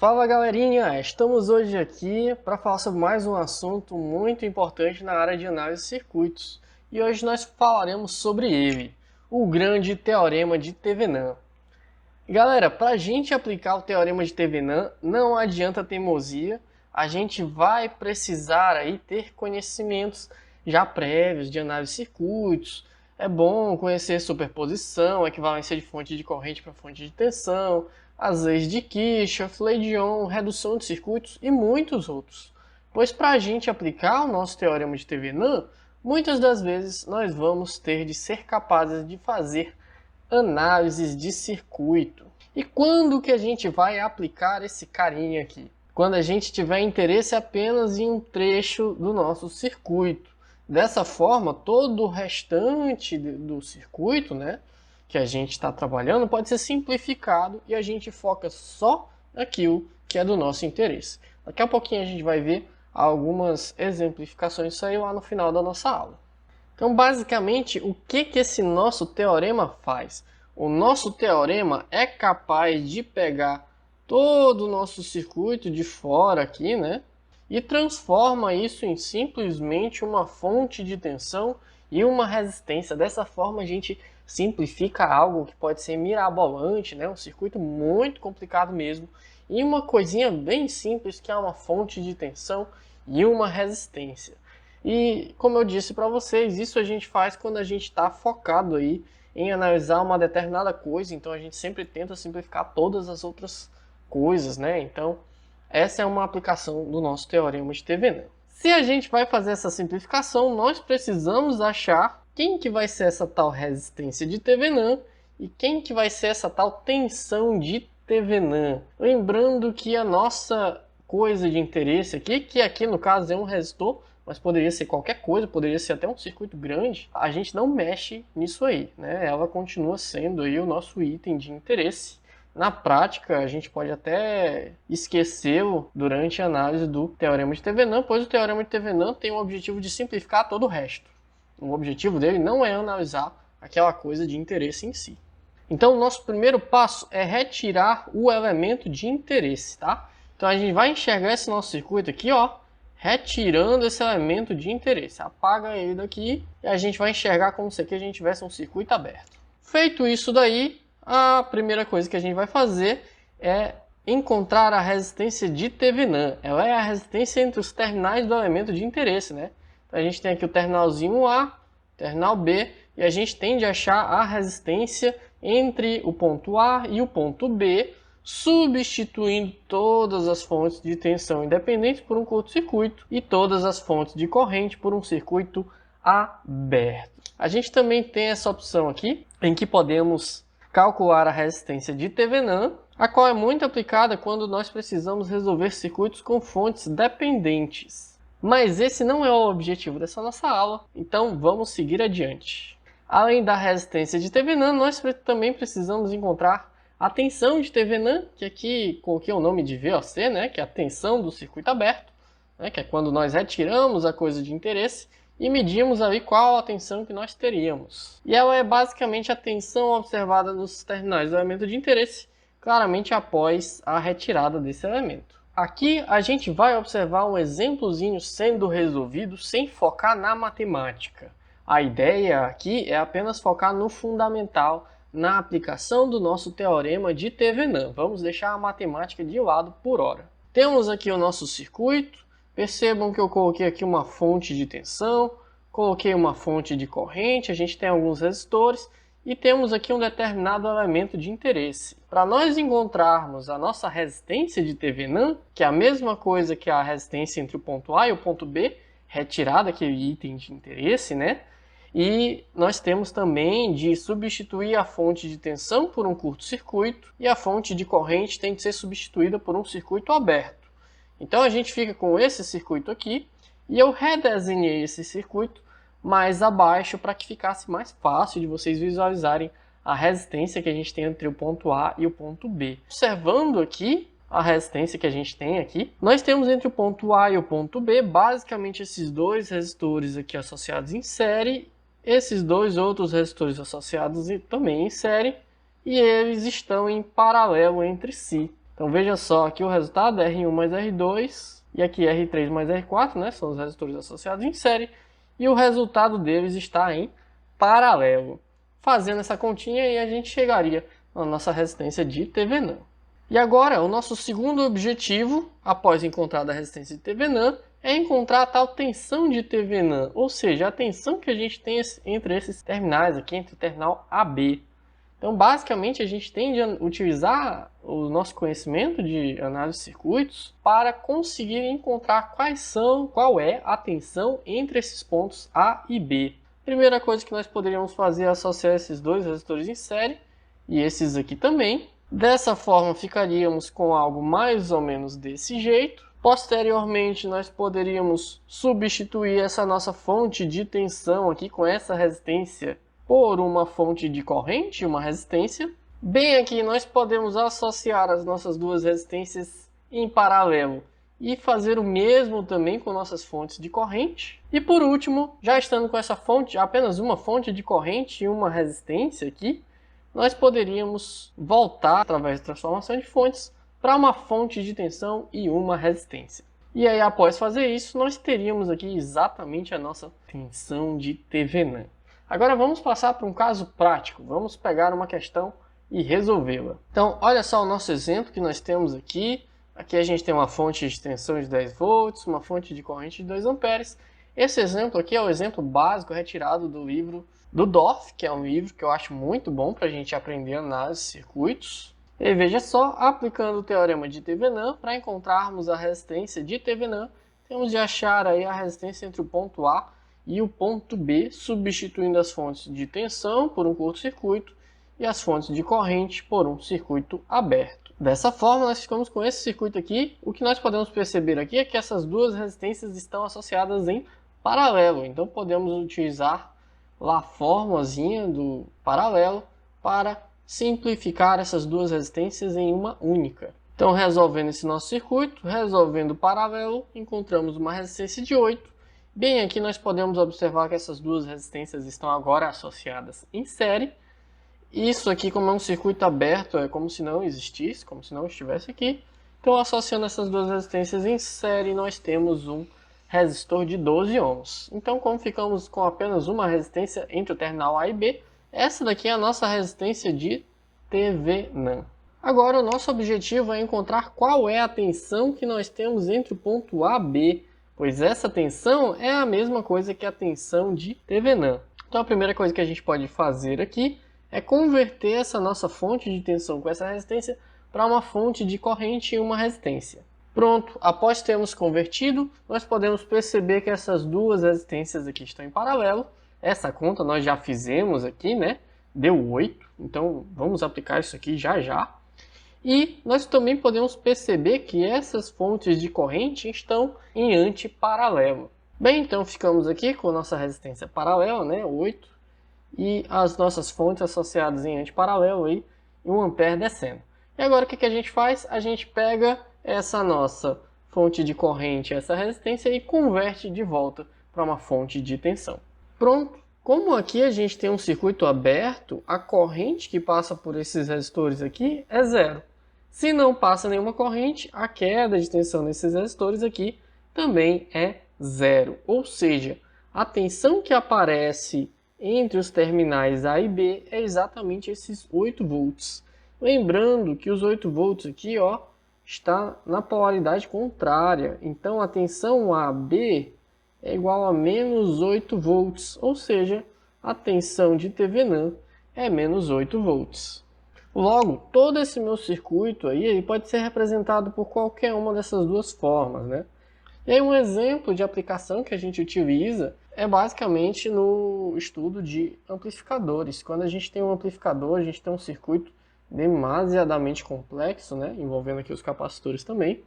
Fala galerinha, estamos hoje aqui para falar sobre mais um assunto muito importante na área de análise de circuitos. E hoje nós falaremos sobre ele, o grande teorema de Thevenin. Galera, para a gente aplicar o teorema de Thevenin, não adianta teimosia, a gente vai precisar aí ter conhecimentos já prévios de análise de circuitos. É bom conhecer superposição, equivalência de fonte de corrente para fonte de tensão, as leis de Kirchhoff, lei de Ohm, redução de circuitos e muitos outros. Pois para a gente aplicar o nosso teorema de Thevenin, muitas das vezes nós vamos ter de ser capazes de fazer análises de circuito. E quando que a gente vai aplicar esse carinha aqui? Quando a gente tiver interesse apenas em um trecho do nosso circuito. Dessa forma, todo o restante do circuito, né, que a gente está trabalhando pode ser simplificado e a gente foca só naquilo que é do nosso interesse. Daqui a pouquinho a gente vai ver algumas exemplificações disso aí lá no final da nossa aula. Então, basicamente, o que esse nosso teorema faz? O nosso teorema é capaz de pegar todo o nosso circuito de fora aqui, né? E transforma isso em simplesmente uma fonte de tensão e uma resistência. Dessa forma, a gente simplifica algo que pode ser mirabolante, né? Um circuito muito complicado mesmo, em uma coisinha bem simples que é uma fonte de tensão e uma resistência. E como eu disse para vocês, isso a gente faz quando a gente está focado aí em analisar uma determinada coisa, então a gente sempre tenta simplificar todas as outras coisas, né? Então, essa é uma aplicação do nosso teorema de Thevenin. Se a gente vai fazer essa simplificação, nós precisamos achar quem que vai ser essa tal resistência de Thevenin e quem que vai ser essa tal tensão de Thevenin. Lembrando que a nossa coisa de interesse aqui, que aqui no caso é um resistor, mas poderia ser qualquer coisa, poderia ser até um circuito grande, a gente não mexe nisso aí, né? Ela continua sendo aí o nosso item de interesse. Na prática, a gente pode até esquecê-lo durante a análise do teorema de Thevenin, pois o teorema de Thevenin tem o objetivo de simplificar todo o resto. O objetivo dele não é analisar aquela coisa de interesse em si. Então, o nosso primeiro passo é retirar o elemento de interesse, tá? Então, a gente vai enxergar esse nosso circuito aqui, ó, retirando esse elemento de interesse. Apaga ele daqui e a gente vai enxergar como se aqui a gente tivesse um circuito aberto. Feito isso daí, a primeira coisa que a gente vai fazer é encontrar a resistência de Thevenin. Ela é a resistência entre os terminais do elemento de interesse, né? Então, a gente tem aqui o terminalzinho A, terminal B, e a gente tende a achar a resistência entre o ponto A e o ponto B, substituindo todas as fontes de tensão independentes por um curto-circuito e todas as fontes de corrente por um circuito aberto. A gente também tem essa opção aqui, em que podemos calcular a resistência de Thevenin, a qual é muito aplicada quando nós precisamos resolver circuitos com fontes dependentes. Mas esse não é o objetivo dessa nossa aula, então vamos seguir adiante. Além da resistência de Thevenin, nós também precisamos encontrar a tensão de Thevenin, que aqui coloquei o nome de VOC, né, que é a tensão do circuito aberto, né, que é quando nós retiramos a coisa de interesse e medimos ali qual a tensão que nós teríamos. E ela é basicamente a tensão observada nos terminais do elemento de interesse, claramente após a retirada desse elemento. Aqui a gente vai observar um exemplozinho sendo resolvido sem focar na matemática. A ideia aqui é apenas focar no fundamental, na aplicação do nosso teorema de Thevenin. Vamos deixar a matemática de lado por hora. Temos aqui o nosso circuito. Percebam que eu coloquei aqui uma fonte de tensão, coloquei uma fonte de corrente, a gente tem alguns resistores e temos aqui um determinado elemento de interesse. Para nós encontrarmos a nossa resistência de Thevenin, que é a mesma coisa que a resistência entre o ponto A e o ponto B, retirada aquele item de interesse, né? E nós temos também de substituir a fonte de tensão por um curto-circuito e a fonte de corrente tem que ser substituída por um circuito aberto. Então a gente fica com esse circuito aqui e eu redesenhei esse circuito mais abaixo para que ficasse mais fácil de vocês visualizarem a resistência que a gente tem entre o ponto A e o ponto B. Observando aqui a resistência que a gente tem aqui, nós temos entre o ponto A e o ponto B basicamente esses dois resistores aqui associados em série, esses dois outros resistores associados também em série, e eles estão em paralelo entre si. Então veja só, aqui o resultado é R1 mais R2 e aqui R3 mais R4, né? São os resistores associados em série. E o resultado deles está em paralelo. Fazendo essa continha aí a gente chegaria na nossa resistência de Thevenin. E agora, o nosso segundo objetivo, após encontrar a resistência de Thevenin, é encontrar a tal tensão de Thevenin, ou seja, a tensão que a gente tem entre esses terminais aqui, entre o terminal AB. Então, basicamente, a gente tem de utilizar o nosso conhecimento de análise de circuitos para conseguir encontrar qual é a tensão entre esses pontos A e B. Primeira coisa que nós poderíamos fazer é associar esses dois resistores em série, e esses aqui também. Dessa forma, ficaríamos com algo mais ou menos desse jeito. Posteriormente, nós poderíamos substituir essa nossa fonte de tensão aqui com essa resistência por uma fonte de corrente, uma resistência. Bem aqui, nós podemos associar as nossas duas resistências em paralelo e fazer o mesmo também com nossas fontes de corrente. E por último, já estando com essa fonte, apenas uma fonte de corrente e uma resistência aqui, nós poderíamos voltar, através da transformação de fontes, para uma fonte de tensão e uma resistência. E aí, após fazer isso, nós teríamos aqui exatamente a nossa tensão de Thevenin. Agora vamos passar para um caso prático. Vamos pegar uma questão e resolvê-la. Então, olha só o nosso exemplo que nós temos aqui. Aqui a gente tem uma fonte de tensão de 10 volts, uma fonte de corrente de 2 amperes. Esse exemplo aqui é o exemplo básico retirado do livro do Dorff, que é um livro que eu acho muito bom para a gente aprender análise de circuitos. E veja só, aplicando o teorema de Thevenin, para encontrarmos a resistência de Thevenin, temos de achar aí a resistência entre o ponto A e o ponto B, substituindo as fontes de tensão por um curto-circuito e as fontes de corrente por um circuito aberto. Dessa forma, nós ficamos com esse circuito aqui. O que nós podemos perceber aqui é que essas duas resistências estão associadas em paralelo. Então, podemos utilizar lá a formulazinha do paralelo para simplificar essas duas resistências em uma única. Então, resolvendo esse nosso circuito, resolvendo o paralelo, encontramos uma resistência de 8. Bem, aqui nós podemos observar que essas duas resistências estão agora associadas em série. Isso aqui, como é um circuito aberto, é como se não existisse, como se não estivesse aqui. Então, associando essas duas resistências em série, nós temos um resistor de 12 ohms. Então, como ficamos com apenas uma resistência entre o terminal A e B, essa daqui é a nossa resistência de Thevenin. Agora, o nosso objetivo é encontrar qual é a tensão que nós temos entre o ponto A e B, pois essa tensão é a mesma coisa que a tensão de Thevenin. Então, a primeira coisa que a gente pode fazer aqui é converter essa nossa fonte de tensão com essa resistência para uma fonte de corrente e uma resistência. Pronto, após termos convertido, nós podemos perceber que essas duas resistências aqui estão em paralelo. Essa conta nós já fizemos aqui, né? Deu 8, então vamos aplicar isso aqui já já. E nós também podemos perceber que essas fontes de corrente estão em antiparalelo. Bem, então ficamos aqui com a nossa resistência paralela, né? 8. E as nossas fontes associadas em antiparalelo aí, e 1 ampere descendo. E agora o que a gente faz? A gente pega essa nossa fonte de corrente, essa resistência, e converte de volta para uma fonte de tensão. Pronto! Como aqui a gente tem um circuito aberto, a corrente que passa por esses resistores aqui é zero. Se não passa nenhuma corrente, a queda de tensão nesses resistores aqui também é zero. Ou seja, a tensão que aparece entre os terminais A e B é exatamente esses 8 volts. Lembrando que os 8 volts aqui, ó, está na polaridade contrária. Então, a tensão AB é igual a menos 8 volts, ou seja, a tensão de Thevenin é menos 8 volts. Logo, todo esse meu circuito aí ele pode ser representado por qualquer uma dessas duas formas, né? E aí um exemplo de aplicação que a gente utiliza é basicamente no estudo de amplificadores. Quando a gente tem um amplificador, a gente tem um circuito demasiadamente complexo, né? Envolvendo aqui os capacitores também.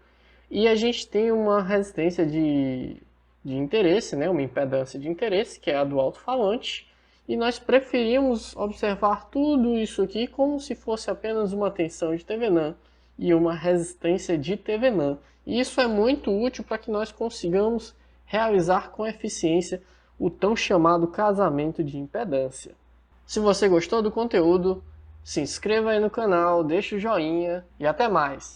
E a gente tem uma resistência de interesse, né? Uma impedância de interesse, que é a do alto-falante. E nós preferimos observar tudo isso aqui como se fosse apenas uma tensão de Thevenin e uma resistência de Thevenin. E isso é muito útil para que nós consigamos realizar com eficiência o tão chamado casamento de impedância. Se você gostou do conteúdo, se inscreva aí no canal, deixe o joinha e até mais!